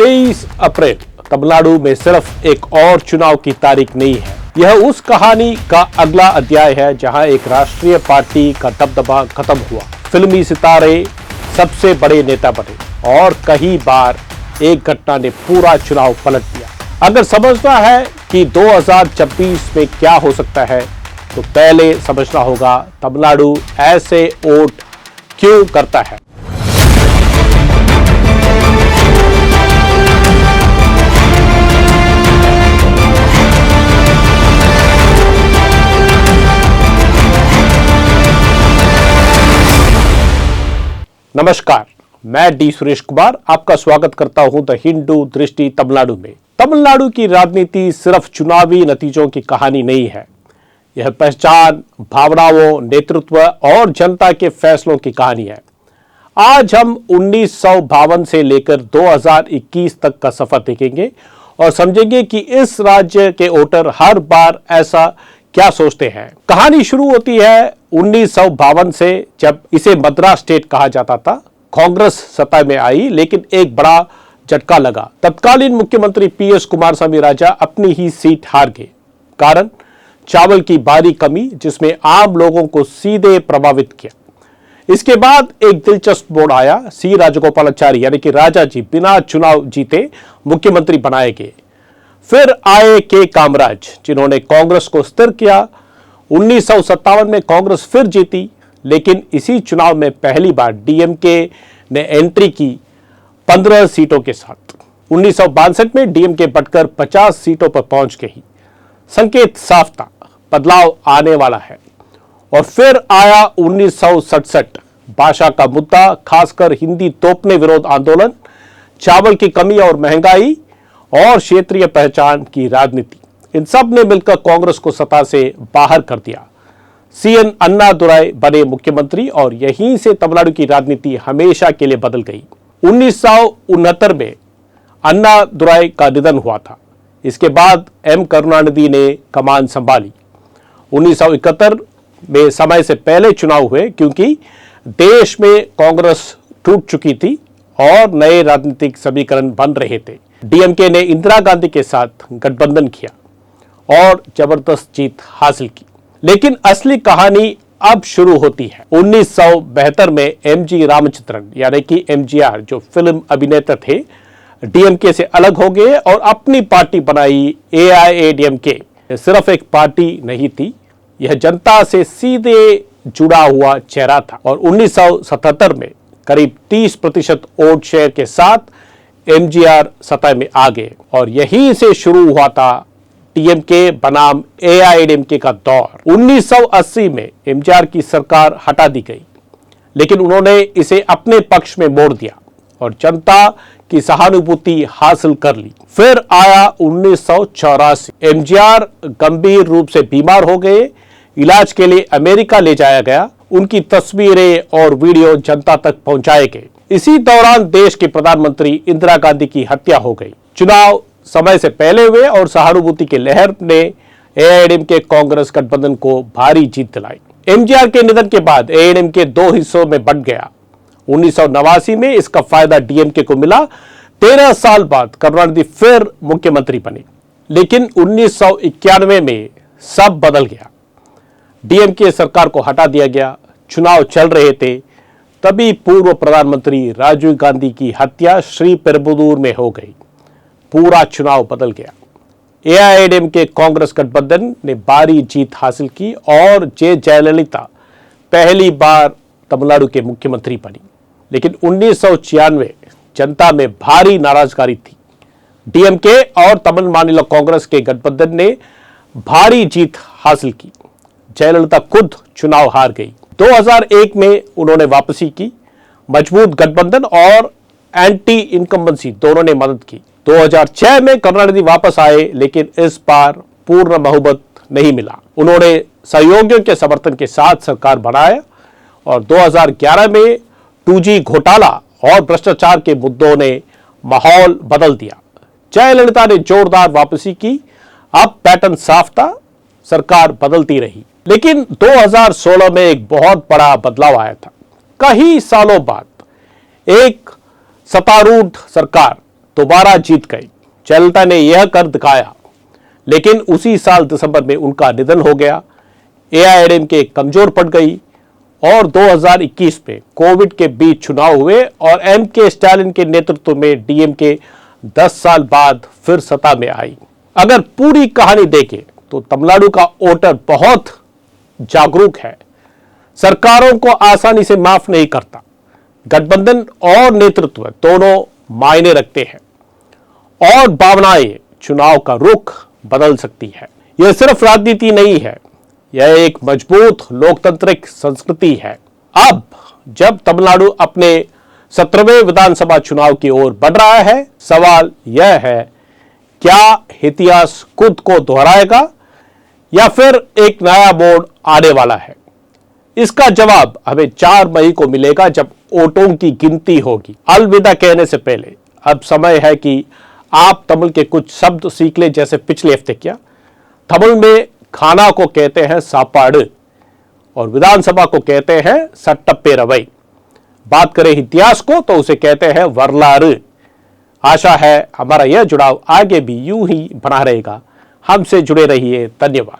23 अप्रैल तमिलनाडु में सिर्फ एक और चुनाव की तारीख नहीं है, यह उस कहानी का अगला अध्याय है जहां एक राष्ट्रीय पार्टी का दबदबा खत्म हुआ, फिल्मी सितारे सबसे बड़े नेता बने और कई बार एक घटना ने पूरा चुनाव पलट दिया। अगर समझना है कि 2026 में क्या हो सकता है तो पहले समझना होगा तमिलनाडु ऐसे वोट क्यों करता है। नमस्कार, मैं डी सुरेश कुमार आपका स्वागत करता हूं द हिंदू दृष्टि तमिलनाडु में। तमिलनाडु की राजनीति सिर्फ चुनावी नतीजों की कहानी नहीं है, यह पहचान, भावनाओं, नेतृत्व और जनता के फैसलों की कहानी है। आज हम 1952 से लेकर 2021 तक का सफर देखेंगे और समझेंगे कि इस राज्य के वोटर हर बार ऐसा क्या सोचते हैं। कहानी शुरू होती है 1952 से, जब इसे मद्रास स्टेट कहा जाता था। कांग्रेस सत्ता में आई, लेकिन एक बड़ा झटका लगा। तत्कालीन मुख्यमंत्री पीएस कुमारस्वामी राजा अपनी ही सीट हार गए। कारण चावल की भारी कमी, जिसमें आम लोगों को सीधे प्रभावित किया। इसके बाद एक दिलचस्प मोड़ आया। सी राजगोपालाचारी यानी कि राजा जी बिना चुनाव जीते मुख्यमंत्री बनाए गए। फिर आए के कामराज, जिन्होंने कांग्रेस को स्थिर किया। 1957 में कांग्रेस फिर जीती, लेकिन इसी चुनाव में पहली बार डीएमके ने एंट्री की 15 सीटों के साथ। 1962 में डीएमके बढ़कर 50 सीटों पर पहुंच गई। संकेत साफ था, बदलाव आने वाला है। और फिर आया 1967, भाषा का मुद्दा, खासकर हिंदी तोपने विरोध आंदोलन, चावल की कमी और महंगाई और क्षेत्रीय पहचान की राजनीति, इन सब ने मिलकर कांग्रेस को सत्ता से बाहर कर दिया। सीएन अन्नादुराई बने मुख्यमंत्री और यहीं से तमिलनाडु की राजनीति हमेशा के लिए बदल गई। 1969 में अन्नादुराई का निधन हुआ था। इसके बाद एम करुणानिधि ने कमान संभाली। 1971 में समय से पहले चुनाव हुए, क्योंकि देश में कांग्रेस टूट चुकी थी और नए राजनीतिक समीकरण बन रहे थे। डीएमके ने इंदिरा गांधी के साथ गठबंधन किया और जबरदस्त जीत हासिल की। लेकिन असली कहानी अब शुरू होती है। 1972 में एमजी रामचंद्रन यानी कि एमजीआर, जो फिल्म अभिनेता थे, डीएमके से अलग हो गए और अपनी पार्टी बनाई एआईएडीएमके। सिर्फ एक पार्टी नहीं थी, यह जनता से सीधे जुड़ा हुआ चेहरा था। और 1977 में करीब 30% वोट शेयर के साथ एमजीआर सत्ता में आ गए और यहीं से शुरू हुआ था डीएमके बनाम एआईएडीएमके का दौर। 1980 में एमजीआर की सरकार हटा दी गई, लेकिन उन्होंने इसे अपने पक्ष में मोड़ दिया और जनता की सहानुभूति हासिल कर ली। फिर आया 1984। एमजीआर गंभीर रूप से बीमार हो गए, इलाज के लिए अमेरिका ले जाया गया। उनकी तस्वीरें और वीडियो जनता तक पहुंचाए गए। इसी दौरान देश के प्रधानमंत्री इंदिरा गांधी की हत्या हो गई। चुनाव समय से पहले हुए और सहानुभूति की लहर ने एआईएडीएमके कांग्रेस गठबंधन को भारी जीत दिलाई। एमजीआर के निधन के बाद एआईएडीएमके दो हिस्सों में बंट गया। 1989 में इसका फायदा डीएमके को मिला। 13 साल बाद करुणानिधि फिर मुख्यमंत्री बने, लेकिन 1991 में सब बदल गया। डीएमके सरकार को हटा दिया गया। चुनाव चल रहे थे, तभी पूर्व प्रधानमंत्री राजीव गांधी की हत्या श्री पेरुंबदूर में हो गई। पूरा चुनाव बदल गया। एआईएडीएमके कांग्रेस गठबंधन ने भारी जीत हासिल की और जयललिता पहली बार तमिलनाडु के मुख्यमंत्री बनी। लेकिन 1996 जनता में भारी नाराजगी थी। डीएमके और तमिल मानिला कांग्रेस के गठबंधन ने भारी जीत हासिल की। जयललिता खुद चुनाव हार गई। 2001 में उन्होंने वापसी की। मजबूत गठबंधन और एंटी इनकम्बेंसी दोनों ने मदद की। 2006 में करुणानिधि वापस आए, लेकिन इस बार पूर्ण बहुमत नहीं मिला। उन्होंने सहयोगियों के समर्थन के साथ सरकार बनाया और 2011 में 2G घोटाला और भ्रष्टाचार के मुद्दों ने माहौल बदल दिया। जयललिता ने जोरदार वापसी की। अब पैटर्न साफ था, सरकार बदलती रही। लेकिन 2016 में एक बहुत बड़ा बदलाव आया था। कई सालों बाद एक सत्तारूढ़ सरकार दोबारा जीत गई। जयललिता ने यह कर दिखाया, लेकिन उसी साल दिसंबर में उनका निधन हो गया। एआईएडीएमके कमजोर पड़ गई और 2021 में कोविड के बीच चुनाव हुए और एमके स्टालिन के नेतृत्व में डीएमके 10 साल बाद फिर सत्ता में आई। अगर पूरी कहानी देखें तो तमिलनाडु का वोटर बहुत जागरूक है, सरकारों को आसानी से माफ नहीं करता। गठबंधन और नेतृत्व दोनों मायने रखते हैं और भावनाएं चुनाव का रुख बदल सकती है। यह सिर्फ राजनीति नहीं है, यह एक मजबूत लोकतांत्रिक संस्कृति है। अब जब तमिलनाडु अपने 17वें विधानसभा चुनाव की ओर बढ़ रहा है, सवाल यह है, क्या इतिहास खुद को दोहराएगा या फिर एक नया मोड़ आने वाला है? इसका जवाब हमें 4 मई को मिलेगा, जब वोटों की गिनती होगी। अलविदा कहने से पहले अब समय है कि आप तमिल के कुछ शब्द सीख लें, जैसे पिछले हफ्ते किया। तमिल में खाना को कहते हैं सापाड़ और विधानसभा को कहते हैं सट्टप्पेरवई। बात करें इतिहास को तो उसे कहते हैं वरलारू। आशा है हमारा यह जुड़ाव आगे भी यूं ही बना रहेगा। हमसे जुड़े रहिए। धन्यवाद।